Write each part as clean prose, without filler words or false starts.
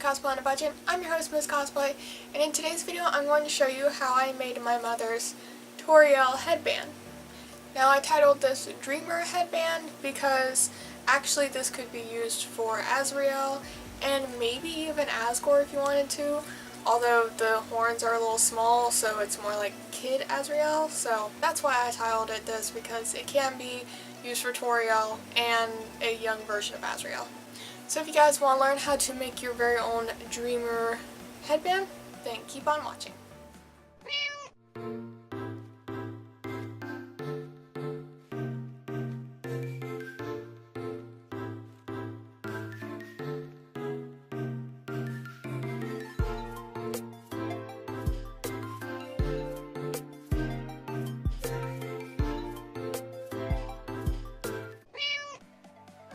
Cosplay on a Budget. I'm your host, Miss Cosplay, and in today's video I'm going to show you how I made my mother's Toriel headband. Now I titled this Dreemurr headband because actually this could be used for Asriel and maybe even Asgore if you wanted to, although the horns are a little small, so it's more like Kid Asriel, so that's why I titled it this, because it can be used for Toriel and a young version of Asriel. So if you guys want to learn how to make your very own Dreemurr headband, then keep on watching.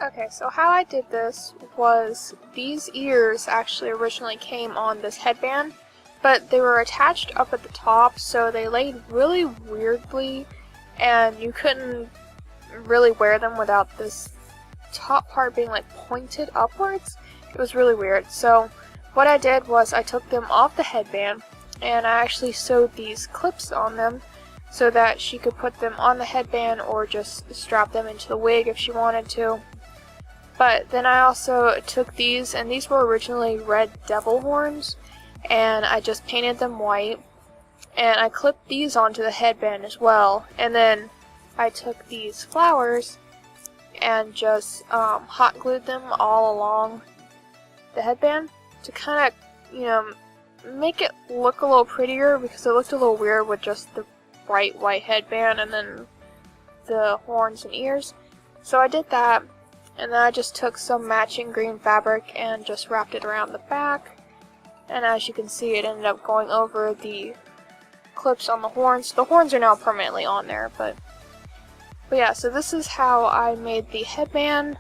Okay, so how I did this was these ears actually originally came on this headband, but they were attached up at the top, so they laid really weirdly, and you couldn't really wear them without this top part being like pointed upwards. It was really weird. So what I did was I took them off the headband, and I actually sewed these clips on them so that she could put them on the headband or just strap them into the wig if she wanted to. But then I also took these, and these were originally red devil horns, and I just painted them white, and I clipped these onto the headband as well, and then I took these flowers and just hot glued them all along the headband to kind of, make it look a little prettier, because it looked a little weird with just the bright white headband and then the horns and ears. So I did that. And then I just took some matching green fabric and just wrapped it around the back. And as you can see, it ended up going over the clips on the horns. The horns are now permanently on there, but yeah, so this is how I made the headband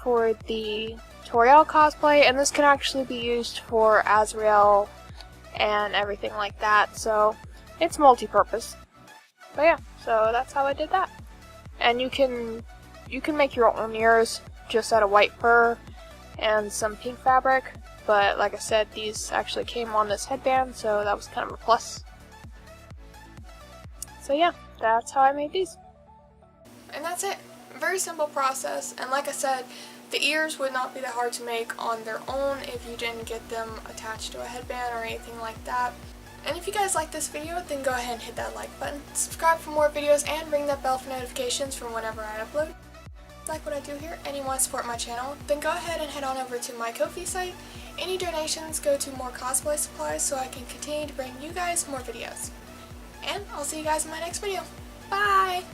for the Toriel cosplay, and this can actually be used for Asriel and everything like that, so it's multi-purpose. But yeah, so that's how I did that. And you can make your own ears just out of white fur and some pink fabric, but like I said, these actually came on this headband, so that was kind of a plus. So yeah, that's how I made these. And that's it. Very simple process, and like I said, the ears would not be that hard to make on their own if you didn't get them attached to a headband or anything like that. And if you guys like this video, then go ahead and hit that like button, subscribe for more videos, and ring that bell for notifications from whenever I upload. Like what I do here and you want to support my channel, then go ahead and head on over to my Ko-fi site. Any donations go to more cosplay supplies so I can continue to bring you guys more videos. And I'll see you guys in my next video. Bye!